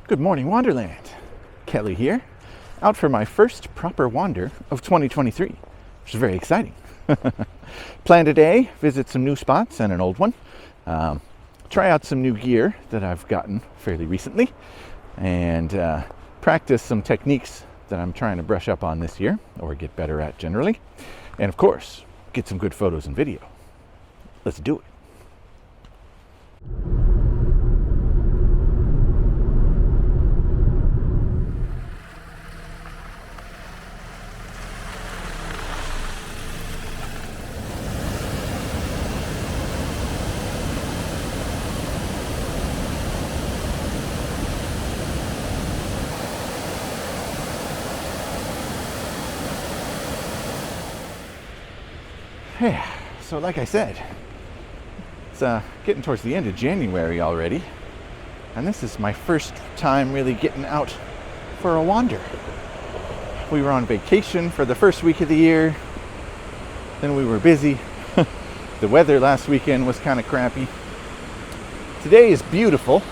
Good morning, Wanderland. Kelly here, out for my first proper wander of 2023, which is very exciting. Plan today, visit some new spots and an old one, try out some new gear that I've gotten fairly recently, and practice some techniques that I'm trying to brush up on this year, or get better at generally, and of course, get some good photos and video. Let's do it. Yeah, so like I said, it's getting towards the end of January already, and this is my first time really getting out for a wander. We were on vacation for the first week of the year, then we were busy. The weather last weekend was kind of crappy. Today is beautiful,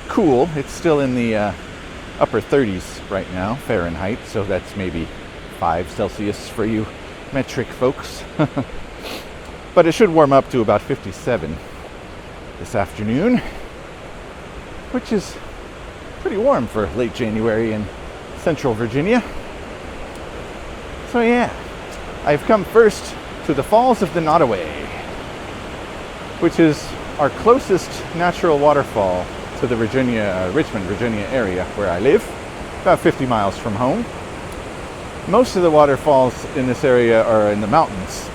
cool. It's still in the upper 30s right now, Fahrenheit, so that's maybe 5 Celsius for you metric folks. But it should warm up to about 57 this afternoon, which is pretty warm for late January in central Virginia. So yeah, I've come first to the Falls of the Nottaway, which is our closest natural waterfall to the Richmond, Virginia area where I live, about 50 miles from home. Most of the waterfalls in this area are in the mountains,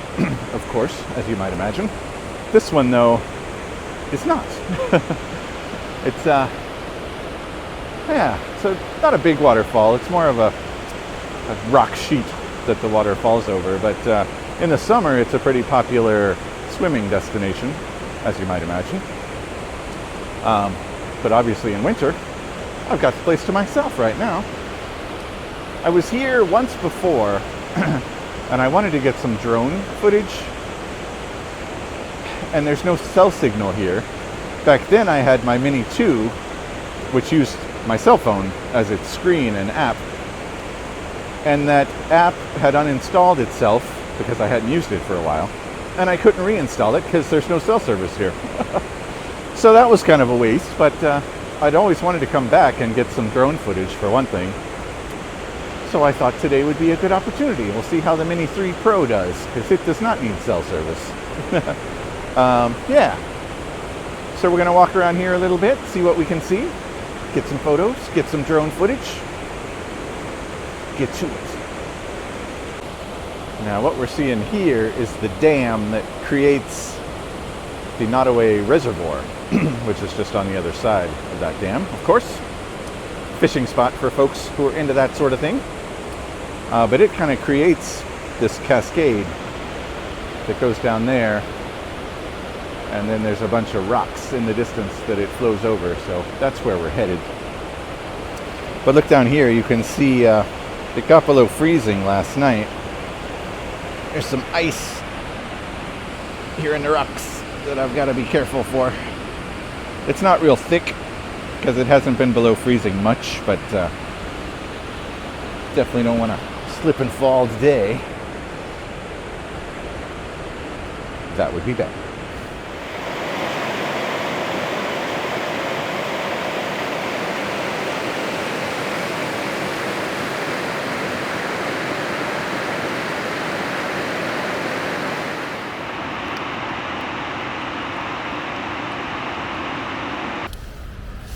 of course, as you might imagine. This one, though, is not. It's, so not a big waterfall. It's more of a rock sheet that the water falls over. But in the summer, it's a pretty popular swimming destination, as you might imagine. But obviously in winter, I've got the place to myself right now. I was here once before, and I wanted to get some drone footage, and there's no cell signal here. Back then I had my Mini 2, which used my cell phone as its screen and app, and that app had uninstalled itself because I hadn't used it for a while, and I couldn't reinstall it because there's no cell service here. So that was kind of a waste, but I'd always wanted to come back and get some drone footage for one thing. So I thought today would be a good opportunity. We'll see how the Mini 3 Pro does, because it does not need cell service. Yeah. So we're going to walk around here a little bit, see what we can see, get some photos, get some drone footage, get to it. Now what we're seeing here is the dam that creates the Nottaway Reservoir, which is just on the other side of that dam, of course. Fishing spot for folks who are into that sort of thing. But it kind of creates this cascade that goes down there, and then there's a bunch of rocks in the distance that it flows over, so that's where we're headed. But look down here, you can see it got below freezing last night. There's some ice here in the rocks that I've got to be careful for. It's not real thick because it hasn't been below freezing much, but definitely don't want to slip and fall today. That would be bad.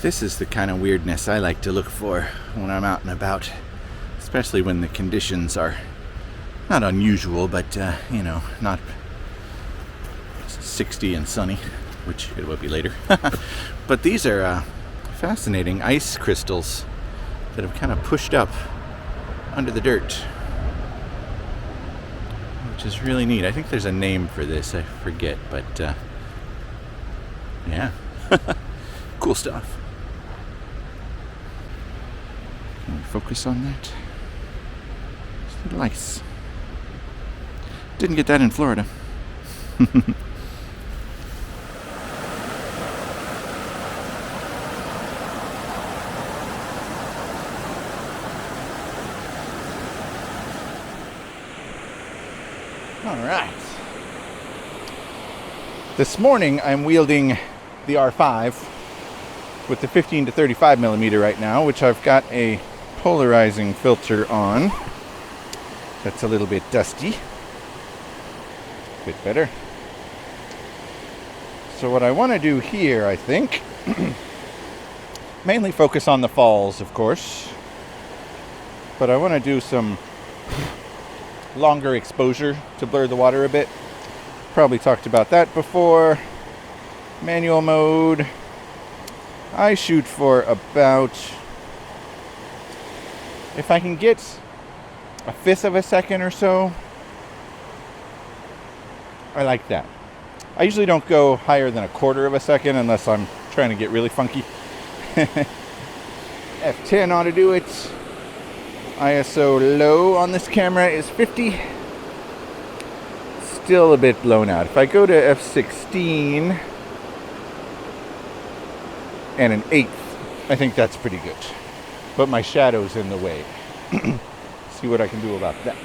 This is the kind of weirdness I like to look for when I'm out and about, especially when the conditions are not unusual, but, not 60 and sunny, which it will be later. But these are fascinating ice crystals that have kind of pushed up under the dirt, which is really neat. I think there's a name for this, I forget, but yeah, cool stuff. Can we focus on that? It's little ice. Didn't get that in Florida. All right. This morning I'm wielding the R5 with the 15 to 35 millimeter right now, which I've got a polarizing filter on. That's a little bit dusty. A bit better. So what I want to do here, I think, mainly focus on the falls, of course, but I want to do some longer exposure to blur the water a bit. Probably talked about that before. Manual mode. I shoot for about, if I can get a fifth of a second or so, I like that. I usually don't go higher than a quarter of a second unless I'm trying to get really funky. F10 ought to do it. ISO low on this camera is 50. Still a bit blown out. If I go to F16 and an eighth, I think that's pretty good. But my shadow's in the way. See what I can do about that.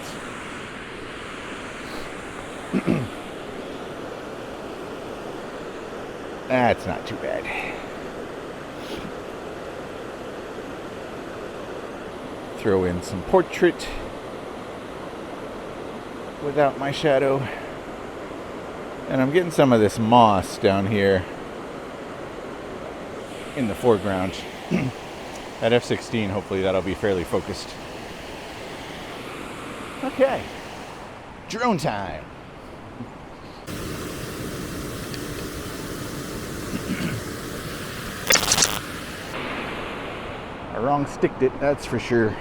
That's not too bad. Throw in some portrait without my shadow. And I'm getting some of this moss down here in the foreground. At F16, hopefully that'll be fairly focused. Okay, drone time. I wrong sticked it, that's for sure.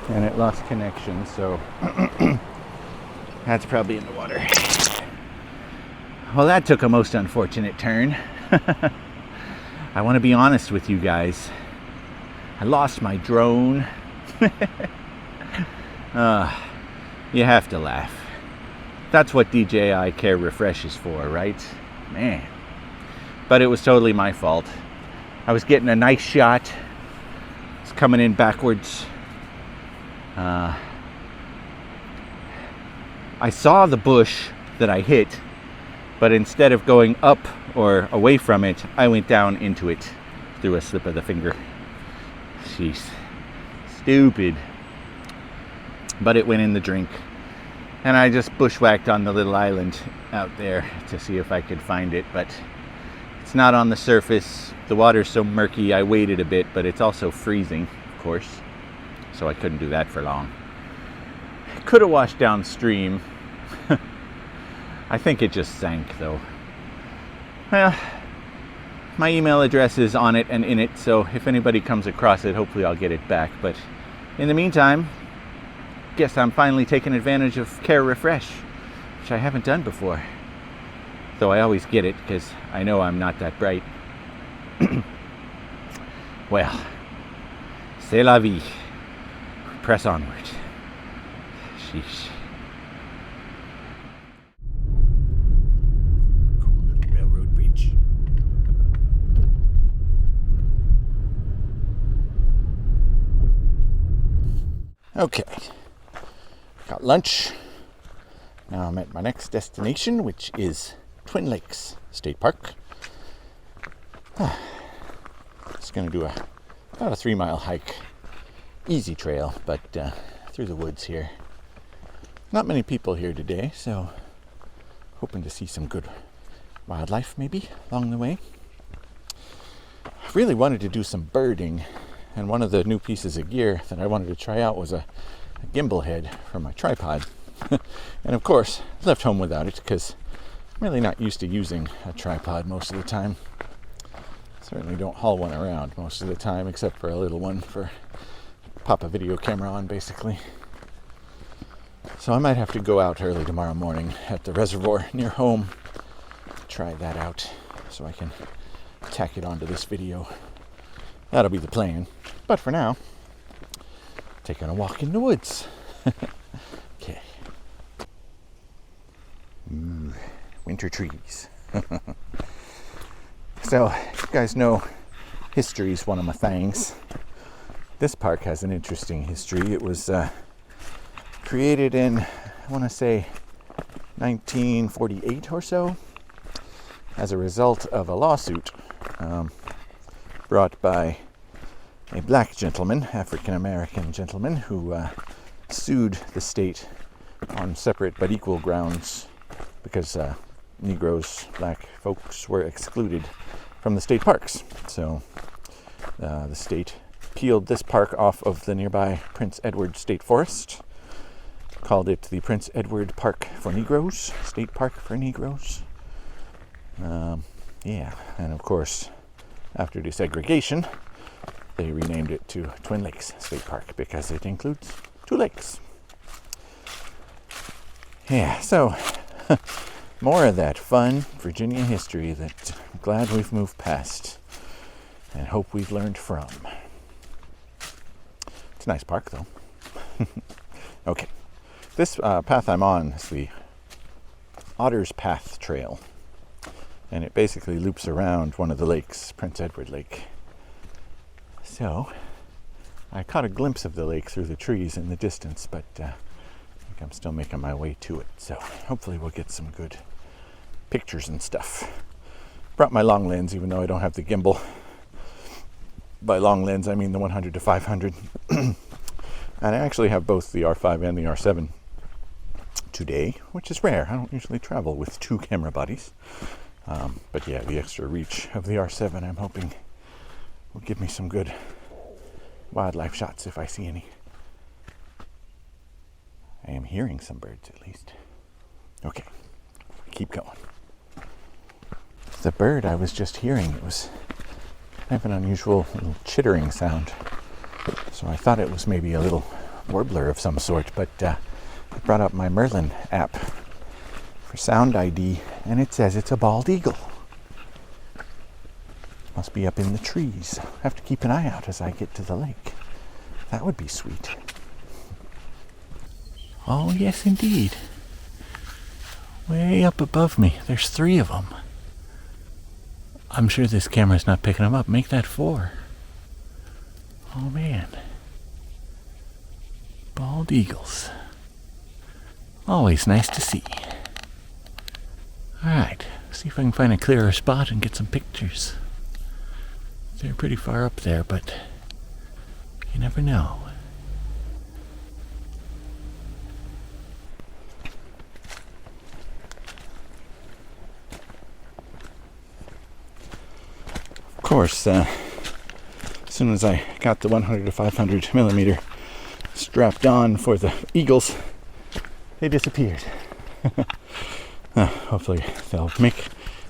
And it lost connection, so that's probably in the water. Well, that took a most unfortunate turn. I want to be honest with you guys. I lost my drone. You have to laugh. That's what DJI Care Refresh is for, right? Man. But it was totally my fault. I was getting a nice shot. It's coming in backwards. I saw the bush that I hit, but instead of going up or away from it, I went down into it through a slip of the finger. Jeez. Stupid. But it went in the drink. And I just bushwhacked on the little island out there to see if I could find it, but it's not on the surface. The water's so murky, I waited a bit, but it's also freezing, of course, so I couldn't do that for long. Could have washed downstream. I think it just sank, though. Well, my email address is on it and in it, so if anybody comes across it, hopefully I'll get it back. But in the meantime, guess I'm finally taking advantage of Care Refresh, which I haven't done before. Though I always get it, because I know I'm not that bright. Well, c'est la vie. Press onward. Sheesh. Cool little railroad bridge. Okay. Got lunch. Now I'm at my next destination, which is Twin Lakes State Park. Just going to do about a 3-mile hike. Easy trail, but through the woods here. Not many people here today, so hoping to see some good wildlife maybe along the way. I really wanted to do some birding, and one of the new pieces of gear that I wanted to try out was a gimbal head for my tripod. And of course, I left home without it because I'm really not used to using a tripod most of the time. Certainly don't haul one around most of the time, except for a little one for pop a video camera on, basically. So I might have to go out early tomorrow morning at the reservoir near home, try that out so I can tack it onto this video. That'll be the plan. But for now, taking a walk in the woods. Okay. Winter trees. So, you guys know history is one of my things. This park has an interesting history. It was created in, I want to say, 1948 or so, as a result of a lawsuit brought by a black gentleman, African-American gentleman, who sued the state on separate but equal grounds because Negroes, black folks, were excluded from the state parks. So the state peeled this park off of the nearby Prince Edward State Forest, called it the Prince Edward Park for Negroes, State Park for Negroes. Yeah, and of course, after desegregation, they renamed it to Twin Lakes State Park because it includes 2 lakes. Yeah, so more of that fun Virginia history that I'm glad we've moved past and hope we've learned from. It's a nice park, though. Okay, this path I'm on is the Otter's Path Trail, and it basically loops around one of the lakes, Prince Edward Lake. So I caught a glimpse of the lake through the trees in the distance, but I think I'm still making my way to it. So hopefully we'll get some good pictures and stuff. Brought my long lens, even though I don't have the gimbal. By long lens, I mean the 100 to 500. And I actually have both the R5 and the R7 today, which is rare. I don't usually travel with 2 camera bodies. But yeah, the extra reach of the R7, I'm hoping, will give me some good wildlife shots if I see any. I am hearing some birds, at least. Okay, keep going. The bird I was just hearing, it was kind of an unusual little chittering sound. So I thought it was maybe a little warbler of some sort, but I brought up my Merlin app for sound ID, and it says it's a bald eagle. Must be up in the trees. I have to keep an eye out as I get to the lake. That would be sweet. Oh, yes, indeed. Way up above me. There's 3 of them. I'm sure this camera's not picking them up. Make that 4. Oh, man. Bald eagles. Always nice to see. All right. See if I can find a clearer spot and get some pictures. They're pretty far up there, but you never know. Of course, as soon as I got the 100 to 500 millimeter strapped on for the eagles, they disappeared. Hopefully they'll make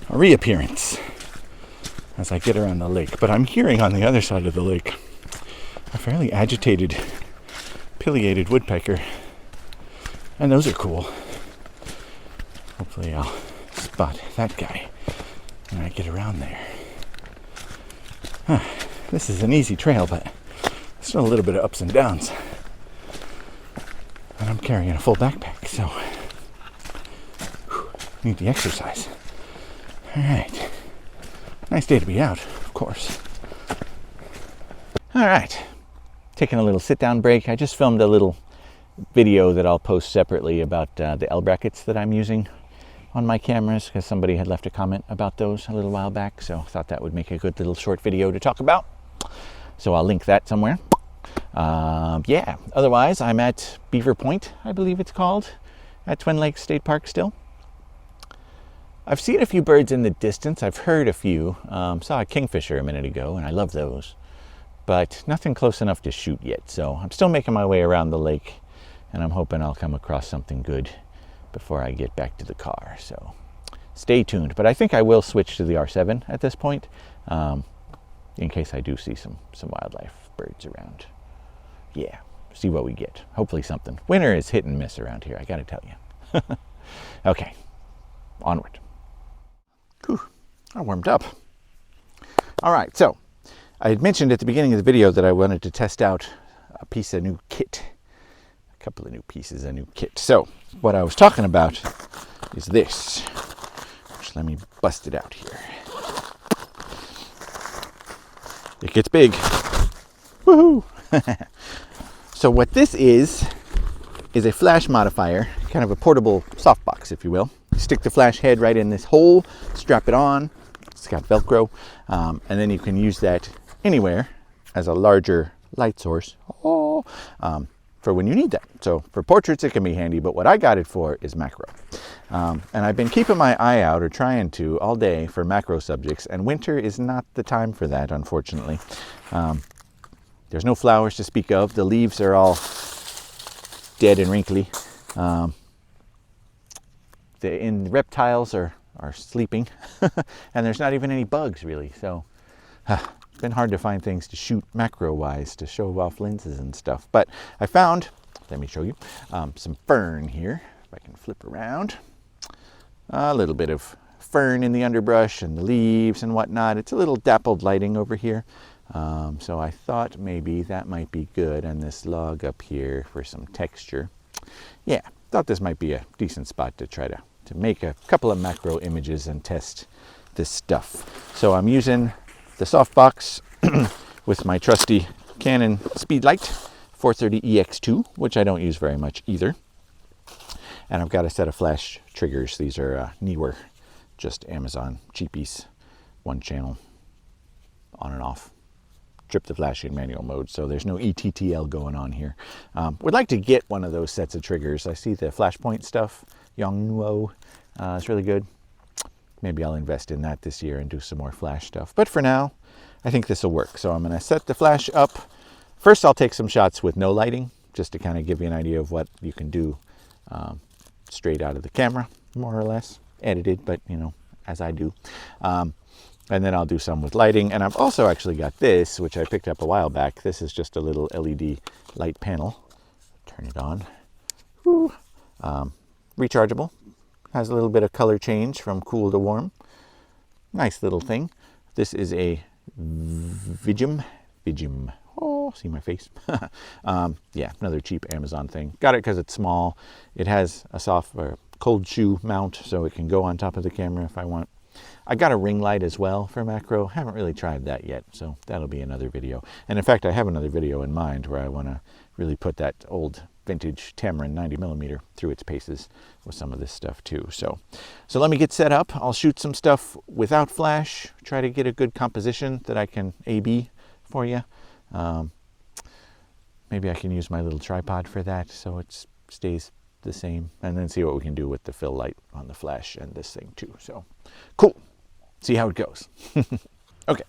a reappearance as I get around the lake. But I'm hearing on the other side of the lake a fairly agitated, pileated woodpecker. And those are cool. Hopefully I'll spot that guy when I get around there. This is an easy trail, but still a little bit of ups and downs. And I'm carrying a full backpack, so need the exercise. All right. Nice day to be out, of course. All right. Taking a little sit-down break. I just filmed a little video that I'll post separately about the L brackets that I'm using on my cameras, because somebody had left a comment about those a little while back, so I thought that would make a good little short video to talk about. So I'll link that somewhere. Yeah, otherwise I'm at Beaver Point, I believe it's called, at Twin Lakes State Park still. I've seen a few birds in the distance. I've heard a few. Saw a kingfisher a minute ago, and I love those. But nothing close enough to shoot yet. So I'm still making my way around the lake, and I'm hoping I'll come across something good before I get back to the car. So stay tuned. But I think I will switch to the R7 at this point, in case I do see some wildlife birds around. Yeah, see what we get. Hopefully something. Winter is hit and miss around here, I gotta tell you. Okay, onward. Whew, I warmed up. All right, so I had mentioned at the beginning of the video that I wanted to test out a piece of new kit. A couple of new pieces of new kit. So what I was talking about is this. Just let me bust it out here. It gets big. Woohoo! So what this is a flash modifier, kind of a portable softbox, if you will. You stick the flash head right in this hole, strap it on. It's got Velcro, and then you can use that anywhere as a larger light source for when you need that. So for portraits, it can be handy, but what I got it for is macro. And I've been keeping my eye out, or trying to, all day for macro subjects, and winter is not the time for that, unfortunately. There's no flowers to speak of. The leaves are all dead and wrinkly. The reptiles are sleeping, and there's not even any bugs really. So it's been hard to find things to shoot macro-wise to show off lenses and stuff. But I found, let me show you, some fern here. If I can flip around, a little bit of fern in the underbrush and the leaves and whatnot. It's a little dappled lighting over here. So I thought maybe that might be good, and this log up here for some texture. Yeah, thought this might be a decent spot to try to make a couple of macro images and test this stuff. So I'm using the softbox with my trusty Canon Speedlight 430EX2, which I don't use very much either. And I've got a set of flash triggers. These are newer, just Amazon cheapies, one channel, on and off. Trip the flash in manual mode, so there's no ETTL going on here. Would like to get one of those sets of triggers. I see the Flashpoint stuff, Yongnuo, it's really good. Maybe I'll invest in that this year and do some more flash stuff. But for now, I think this will work. So I'm going to set the flash up. First, I'll take some shots with no lighting, just to kind of give you an idea of what you can do straight out of the camera, more or less. Edited, but you know, as I do. And then I'll do some with lighting. And I've also actually got this, which I picked up a while back. This is just a little LED light panel. Turn it on. Rechargeable. Has a little bit of color change from cool to warm. Nice little thing. This is a Vigim. Oh, see my face? Yeah, another cheap Amazon thing. Got it because it's small. It has a soft or cold shoe mount, so it can go on top of the camera if I want. I got a ring light as well for macro. Haven't really tried that yet, so that'll be another video. And in fact, I have another video in mind where I want to really put that old vintage Tamron 90mm through its paces with some of this stuff too. So let me get set up. I'll shoot some stuff without flash, try to get a good composition that I can A/B for you. Maybe I can use my little tripod for that so it stays the same, and then see what we can do with the fill light on the flash and this thing too. So cool. See how it goes. Okay.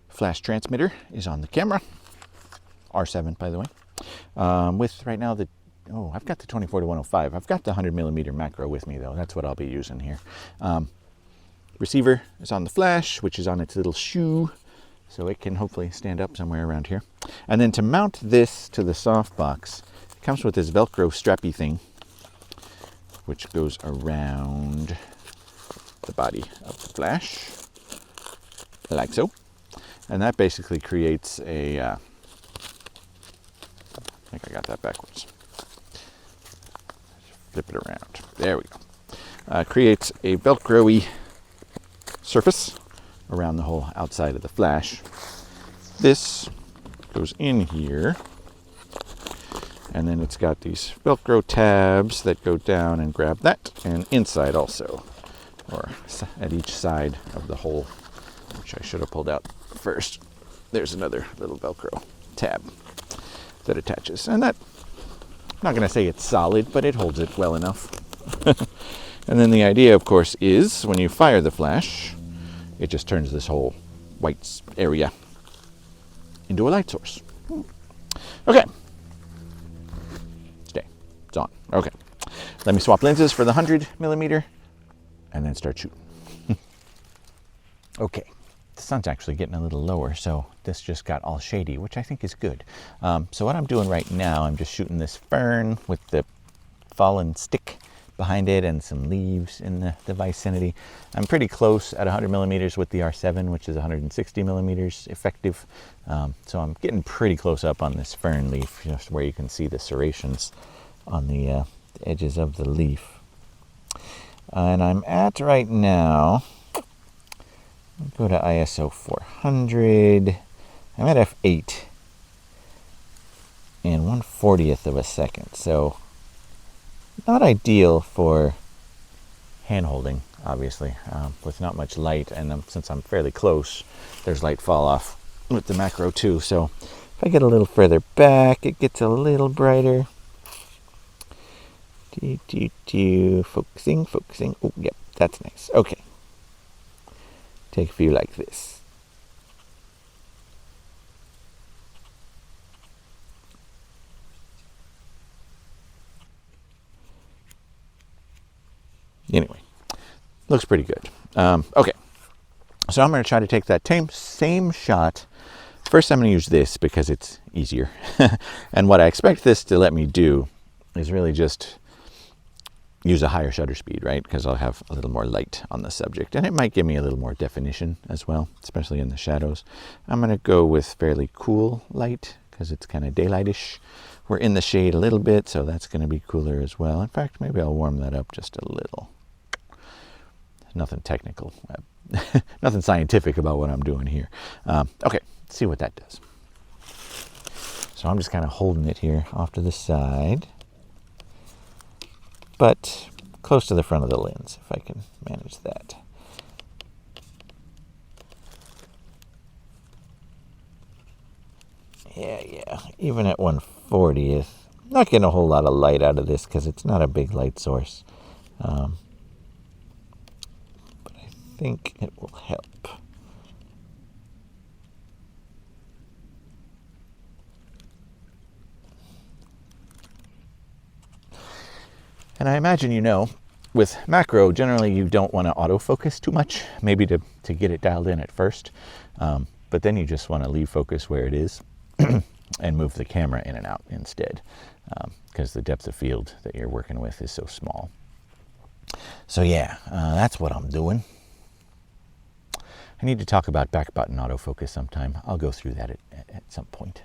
Flash transmitter is on the camera. R7, by the way. With right now I've got the 24-105. I've got the 100mm macro with me though. That's what I'll be using here. Receiver is on the flash, which is on its little shoe, so it can hopefully stand up somewhere around here. And then to mount this to the softbox, it comes with this Velcro strappy thing, which goes around the body of the flash, like so. And that basically creates a, I think I got that backwards. Flip it around. There we go. Creates a Velcro-y surface around the whole outside of the flash. This goes in here, and then it's got these Velcro tabs that go down and grab that, and inside also, or at each side of the hole, which I should have pulled out first. There's another little Velcro tab that attaches, and that, I'm not going to say it's solid, but it holds it well enough. And then the idea, of course, is when you fire the flash, it just turns this whole white area into a light source. Okay. Stay. It's on. Okay. Let me swap lenses for the 100mm and then start shooting. Okay. The sun's actually getting a little lower, so this just got all shady, which I think is good. So what I'm doing right now, I'm just shooting this fern with the fallen stick behind it and some leaves in the vicinity. I'm pretty close at 100mm with the R7, which is 160mm effective. So I'm getting pretty close up on this fern leaf, just where you can see the serrations on the edges of the leaf. And I'm at right now, go to ISO 400. I'm at f8 and 1/40th of a second. So not ideal for hand holding, obviously, with not much light. And since I'm fairly close, there's light fall off with the macro too. So if I get a little further back, it gets a little brighter. Focusing. Oh, yep, that's nice. Okay. Take a few like this. Anyway, looks pretty good. Okay, so I'm going to try to take that same shot. First, I'm going to use this because it's easier. And what I expect this to let me do is really just use a higher shutter speed, right? Because I'll have a little more light on the subject. And it might give me a little more definition as well, especially in the shadows. I'm going to go with fairly cool light because it's kind of daylightish. We're in the shade a little bit, so that's going to be cooler as well. In fact, maybe I'll warm that up just a little. Nothing technical, nothing scientific about what I'm doing here. Okay, let's see what that does. So I'm just kind of holding it here off to the side, but close to the front of the lens, if I can manage that. Yeah, even at 1/40th, not getting a whole lot of light out of this because it's not a big light source. I think it will help. And I imagine with macro, generally you don't want to autofocus too much, maybe to get it dialed in at first, but then you just want to leave focus where it is and move the camera in and out instead, because the depth of field that you're working with is so small. So yeah, that's what I'm doing. I need to talk about back button autofocus sometime. I'll go through that at some point,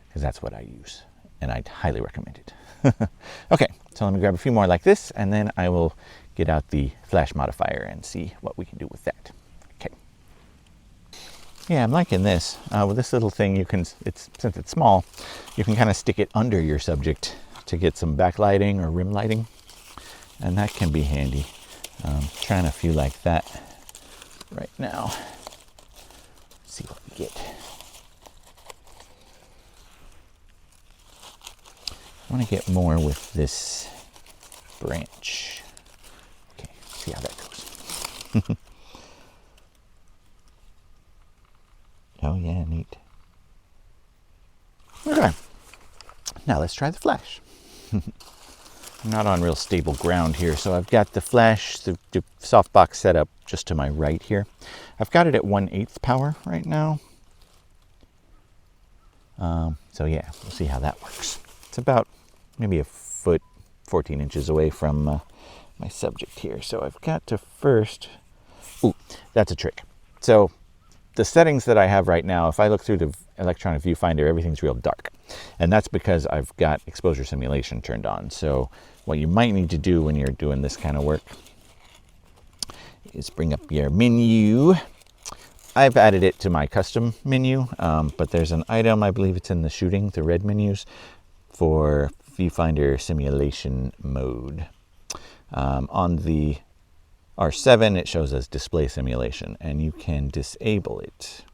because that's what I use, and I'd highly recommend it. Okay, so let me grab a few more like this, and then I will get out the flash modifier and see what we can do with that. Okay. Yeah, I'm liking this. With this little thing, since it's small, you can kind of stick it under your subject to get some backlighting or rim lighting, and that can be handy. Trying a few like that right now. Let's see what we get. I want to get more with this branch. Okay, see how that goes. Oh yeah, neat. Okay, now let's try the flash. I'm not on real stable ground here, so I've got the flash, the softbox set up just to my right here. I've got it at 1/8 power right now. So yeah, we'll see how that works. It's about maybe a foot, 14 inches away from my subject here. So I've got to first, that's a trick. So the settings that I have right now, if I look through the electronic viewfinder, everything's real dark. And that's because I've got exposure simulation turned on. So what you might need to do when you're doing this kind of work is bring up your menu. I've added it to my custom menu, but there's an item, I believe it's in the shooting, the red menus, for viewfinder simulation mode. On the R7, it shows as display simulation, and you can disable it.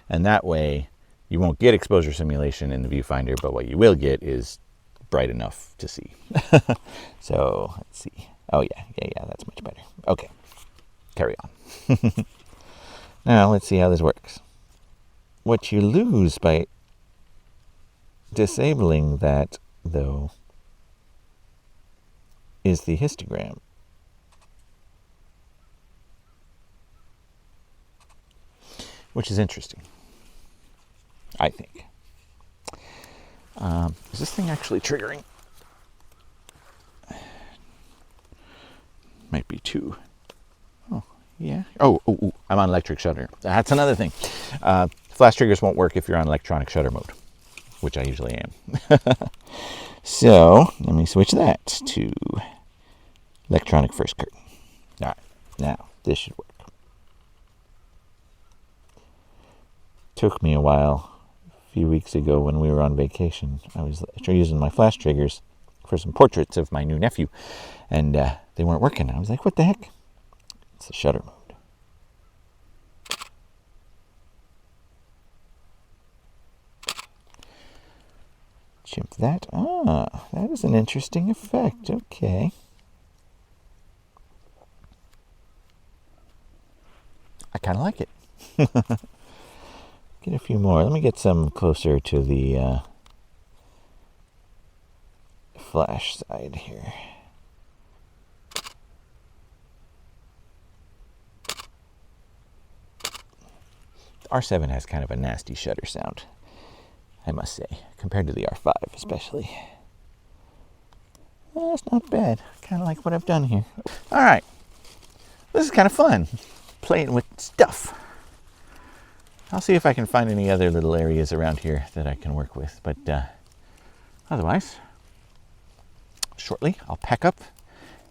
And that way, you won't get exposure simulation in the viewfinder, but what you will get is bright enough to see. So, let's see. Oh yeah, that's much better. Okay, carry on. Now, let's see how this works. What you lose by disabling that, though, is the histogram. Which is interesting, I think. Is this thing actually triggering? Might be two. Oh, yeah. Oh, I'm on electric shutter. That's another thing. Flash triggers won't work if you're on electronic shutter mode, which I usually am. So, let me switch that to electronic first curtain. All right, now this should work. Took me a while A few weeks ago when we were on vacation, I was using my flash triggers for some portraits of my new nephew, and they weren't working. I was like, what the heck? It's the shutter mode. Chimp that. Ah, that is an interesting effect. Okay. I kind of like it. Get a few more. Let me get some closer to the flash side here. The R7 has kind of a nasty shutter sound, I must say, compared to the R5 especially. Well, that's not bad. Kind of like what I've done here. All right. This is kind of fun, playing with stuff. I'll see if I can find any other little areas around here that I can work with. But otherwise, shortly I'll pack up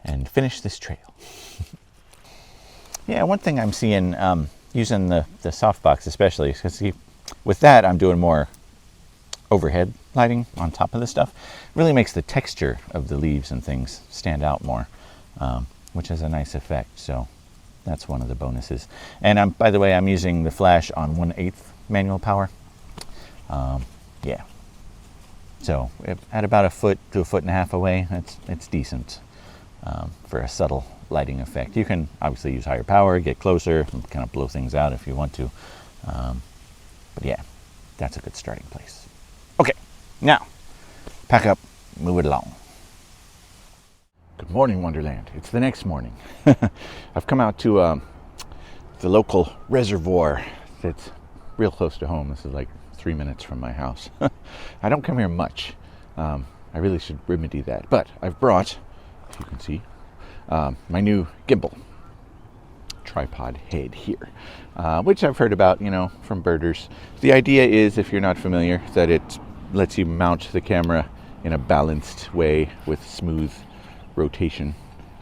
and finish this trail. Yeah, one thing I'm seeing using the softbox especially, because with that I'm doing more overhead lighting on top of the stuff. Really makes the texture of the leaves and things stand out more, which is a nice effect. So that's one of the bonuses. And by the way, I'm using the flash on 1/8 manual power. Yeah. So at about a foot to a foot and a half away, it's decent for a subtle lighting effect. You can obviously use higher power, get closer, and kind of blow things out if you want to. But yeah, that's a good starting place. Okay, now pack up, move it along. Good morning, Wonderland. It's the next morning. I've come out to the local reservoir that's real close to home. This is like 3 minutes from my house. I don't come here much. I really should remedy that. But I've brought, if you can see, my new gimbal tripod head here, which I've heard about, from birders. The idea is, if you're not familiar, that it lets you mount the camera in a balanced way with smooth rotation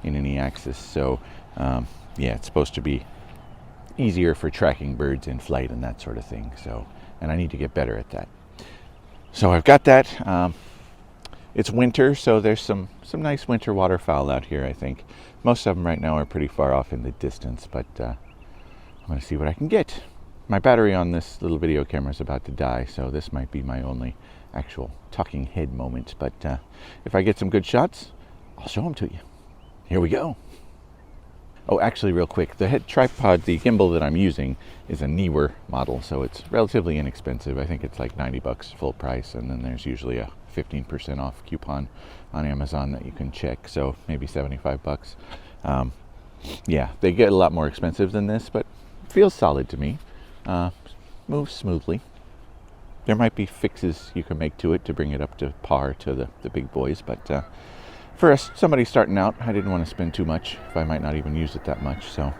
in any axis. So yeah, it's supposed to be easier for tracking birds in flight and that sort of thing. So, and I need to get better at that. So I've got that. It's winter, so there's some nice winter waterfowl out here, I think. Most of them right now are pretty far off in the distance, but I'm going to see what I can get. My battery on this little video camera is about to die, so this might be my only actual talking head moment. But if I get some good shots, I'll show them to you. Here we go. Oh, actually, real quick, the head tripod, the gimbal that I'm using is a newer model, so it's relatively inexpensive. I think it's like $90 full price, and then there's usually a 15% off coupon on Amazon that you can check, so maybe $75. Yeah, they get a lot more expensive than this, but it feels solid to me. Moves smoothly. There might be fixes you can make to it to bring it up to par to the big boys, but for somebody starting out, I didn't want to spend too much if I might not even use it that much, so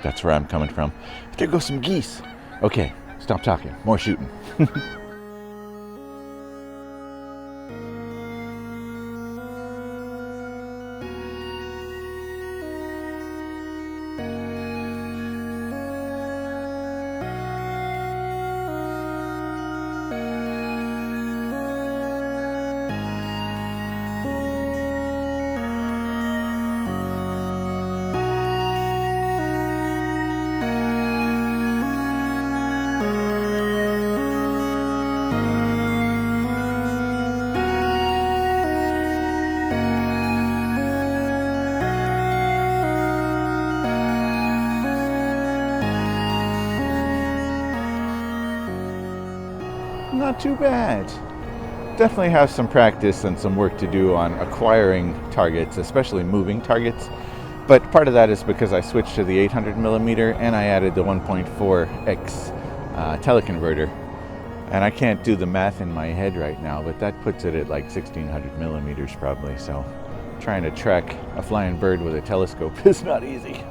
that's where I'm coming from. There go some geese. Okay, stop talking, more shooting. Not too bad. Definitely have some practice and some work to do on acquiring targets, especially moving targets. But part of that is because I switched to the 800mm and I added the 1.4x teleconverter. And I can't do the math in my head right now, but that puts it at like 1600mm probably. So trying to track a flying bird with a telescope is not easy.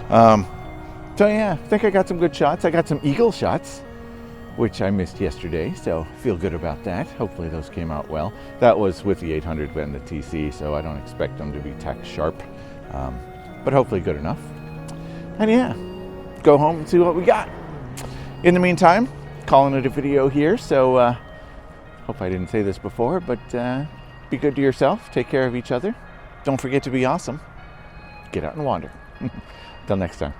So yeah, I think I got some good shots. I got some eagle shots, which I missed yesterday, so feel good about that. Hopefully those came out well. That was with the 800 and the TC, so I don't expect them to be tack sharp, but hopefully good enough. And yeah, go home and see what we got. In the meantime, calling it a video here. So hope I didn't say this before, but be good to yourself. Take care of each other. Don't forget to be awesome. Get out and wander. Till next time.